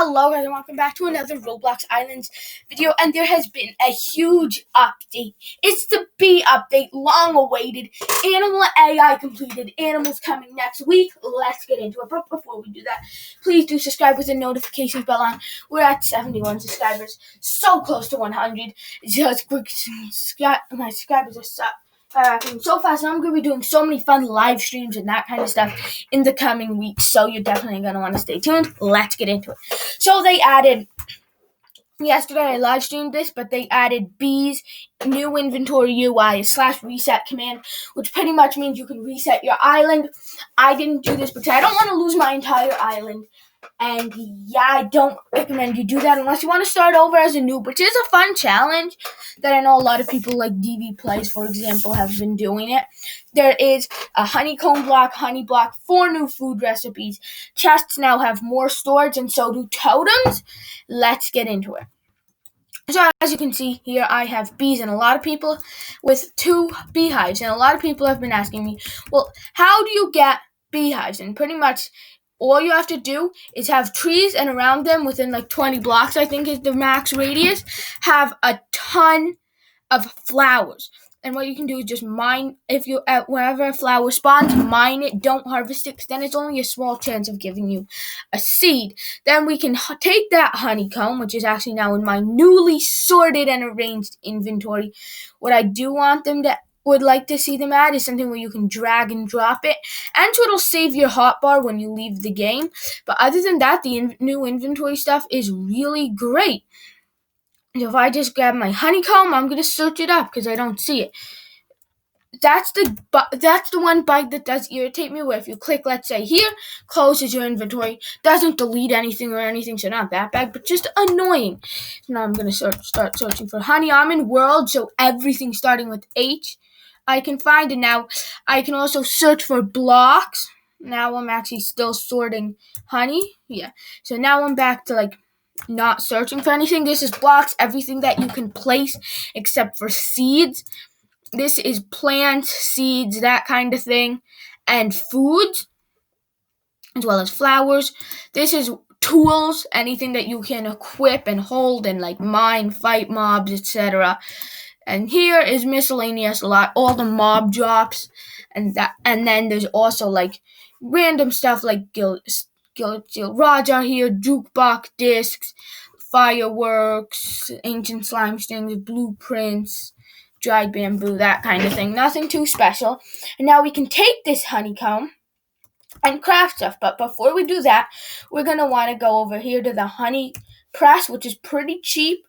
Hello guys and welcome back to another Roblox Islands video, and there has been a huge update. It's the bee update, long awaited. Animal AI completed, animals coming next week. Let's get into it, but before we do that, please do subscribe with the notifications bell on. We're at 71 subscribers, so close to 100. Just quick, my subscribers are so fast, and I'm going to be doing so many fun live streams and that kind of stuff in the coming weeks, so you're definitely going to want to stay tuned. Let's get into it. So they added, yesterday I live streamed this, but they added bees, new inventory UI, /reset command, which pretty much means you can reset your island. I didn't do this because I don't want to lose my entire island. And yeah, I don't recommend you do that unless you want to start over as a noob, which is a fun challenge that I know a lot of people like DV Plays, for example, have been doing it. There is a honeycomb block, honey block, 4 new food recipes. Chests now have more storage, and so do totems. Let's get into it. So as you can see here, I have bees and a lot of people with 2 beehives, and a lot of people have been asking me, well, how do you get beehives? And pretty much all you have to do is have trees, and around them, within like 20 blocks, I think is the max radius, have a ton of flowers. And what you can do is just mine, if you wherever a flower spawns, mine it, don't harvest it, because then it's only a small chance of giving you a seed. Then we can take that honeycomb, which is actually now in my newly sorted and arranged inventory. What I do want them to would like to see them add is something where you can drag and drop it, and so it'll save your hotbar when you leave the game. But other than that, the new inventory stuff is really great. So if I just grab my honeycomb, I'm going to search it up because I don't see it. That's the one bug that does irritate me, where if you click, let's say here, closes your inventory, doesn't delete anything or anything, so not that bad, but just annoying. So now I'm going to start searching for honey. I'm in world, so everything starting with H I can find, and now I can also search for blox. Now I'm actually still sorting honey. Yeah, so now I'm back to not searching for anything. This is blox, everything that you can place except for seeds. This is plants, seeds, that kind of thing, and foods, as well as flowers. This is tools, anything that you can equip and hold and mine, fight mobs, etc. And here is miscellaneous, all the mob drops, and then there's also random stuff like Guild Steel rods are here, jukebox discs, fireworks, ancient slime strings, blueprints, dried bamboo, that kind of thing. Nothing too special. And now we can take this honeycomb and craft stuff. But before we do that, we're going to want to go over here to the honey press, which is pretty cheap.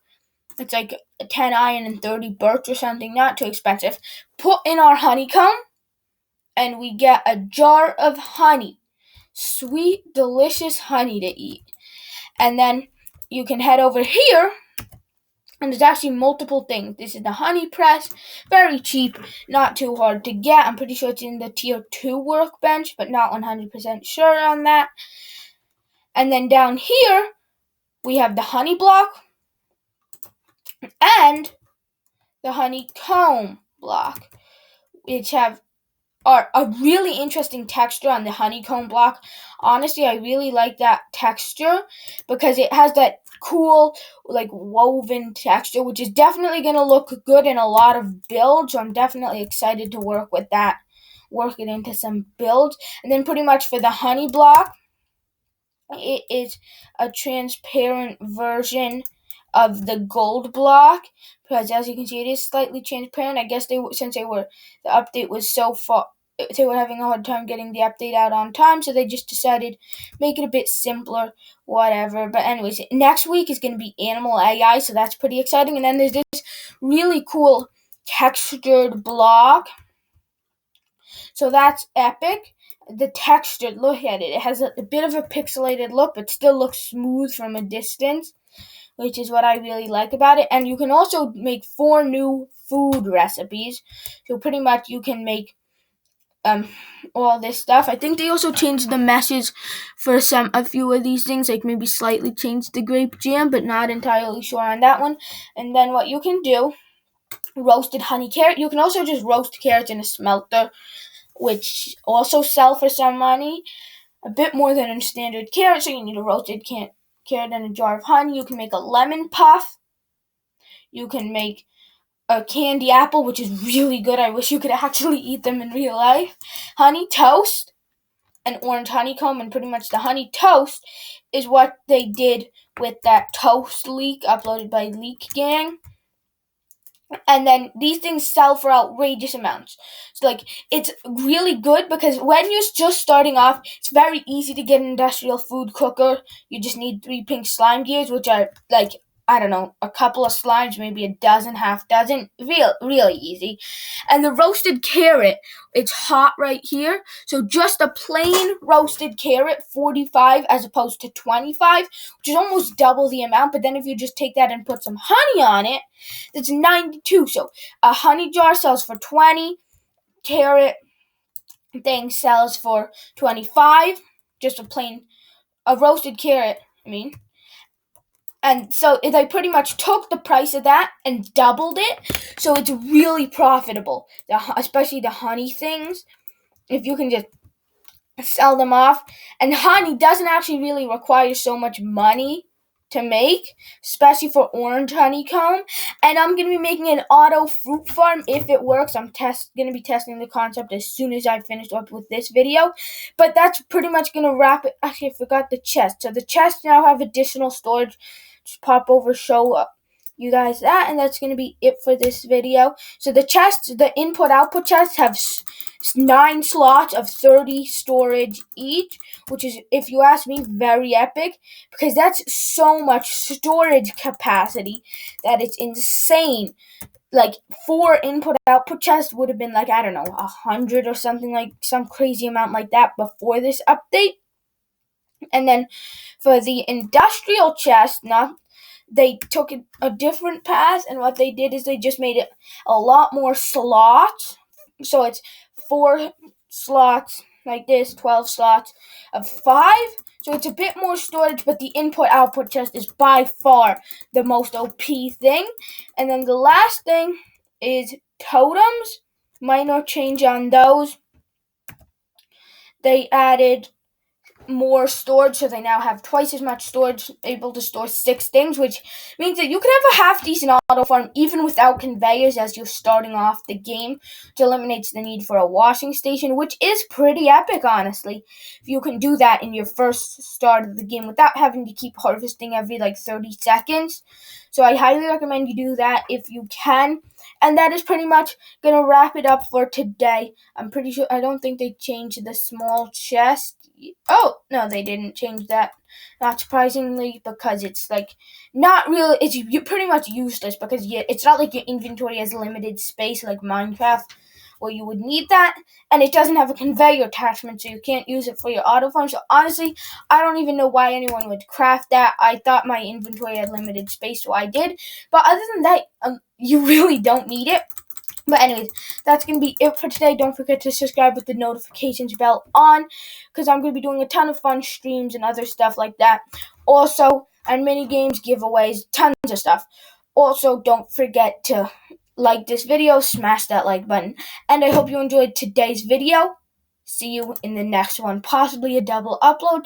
It's like 10 iron and 30 birch or something, not too expensive. Put in our honeycomb, and we get a jar of honey. Sweet, delicious honey to eat. And then you can head over here, and there's actually multiple things. This is the honey press, very cheap, not too hard to get. I'm pretty sure it's in the tier 2 workbench, but not 100% sure on that. And then down here, we have the honey block and the honeycomb block, which are a really interesting texture on the honeycomb block. Honestly, I really like that texture because it has that cool woven texture, which is definitely going to look good in a lot of builds. So I'm definitely excited to work with that, work it into some builds. And then pretty much for the honey block, it is a transparent version of the gold block, because as you can see, it is slightly transparent. I guess since the update was so far, they were having a hard time getting the update out on time, so they just decided make it a bit simpler, whatever. But anyways, next week is going to be animal AI, so that's pretty exciting. And then there's this really cool textured block, so that's epic. The texture, look at it. It has a bit of a pixelated look, but still looks smooth from a distance, which is what I really like about it. And you can also make 4 new food recipes. So pretty much you can make all this stuff. I think they also changed the meshes for a few of these things, maybe slightly changed the grape jam, but not entirely sure on that one. And then what you can do, roasted honey carrot. You can also just roast carrots in a smelter, which also sell for some money, a bit more than a standard carrot, so you need a roasted carrot, and a jar of honey. You can make a lemon puff. You can make a candy apple, which is really good. I wish you could actually eat them in real life. Honey toast, an orange honeycomb, and pretty much the honey toast is what they did with that toast leak uploaded by Leak Gang. And then these things sell for outrageous amounts. So, like, it's really good because when you're just starting off, it's very easy to get an industrial food cooker. You just need 3 pink slime gears, which are, like, I don't know, a couple of slimes, maybe a dozen, half dozen. Really easy. And the roasted carrot, it's hot right here. So just a plain roasted carrot, 45 as opposed to 25, which is almost double the amount. But then if you just take that and put some honey on it, it's 92. So a honey jar sells for 20. Carrot thing sells for 25. Just a roasted carrot, And so they pretty much took the price of that and doubled it. So it's really profitable, especially the honey things. If you can just sell them off. And honey doesn't actually really require so much money to make, especially for orange honeycomb. And I'm going to be making an auto fruit farm if it works. I'm going to be testing the concept as soon as I finish up with this video. But that's pretty much going to wrap it. Actually, I forgot the chest. So the chests now have additional storage. Just pop over, show you guys that, and that's going to be it for this video. So the chests, the input-output chests have 9 slots of 30 storage each, which is, if you ask me, very epic, because that's so much storage capacity that it's insane. Like, 4 input-output chests would have been, like, I don't know, 100 or something, like some crazy amount like that before this update. And then for the industrial chest, they took a different path, and what they did is they just made it a lot more slots. So it's 4 slots like this, 12 slots of 5. So it's a bit more storage, but the input-output chest is by far the most OP thing. And then the last thing is totems. Minor change on those. They added more storage, so they now have twice as much storage, able to store 6 things, which means that you can have a half-decent auto farm even without conveyors as you're starting off the game, which eliminates the need for a washing station, which is pretty epic, honestly, if you can do that in your first start of the game without having to keep harvesting every 30 seconds. So I highly recommend you do that if you can. And that is pretty much going to wrap it up for today. I'm pretty sure, I don't think they changed the small chest. Oh, no, they didn't change that. Not surprisingly, because it's not really, it's pretty much useless because it's not like your inventory has limited space like Minecraft where you would need that, and it doesn't have a conveyor attachment, so you can't use it for your auto farm. So honestly, I don't even know why anyone would craft that. I thought my inventory had limited space, so I did. But other than that, you really don't need it. But anyways, that's going to be it for today. Don't forget to subscribe with the notifications bell on, because I'm going to be doing a ton of fun streams and other stuff like that. Also, and mini games, giveaways, tons of stuff. Also, don't forget to like this video, smash that like button. And I hope you enjoyed today's video. See you in the next one, possibly a double upload.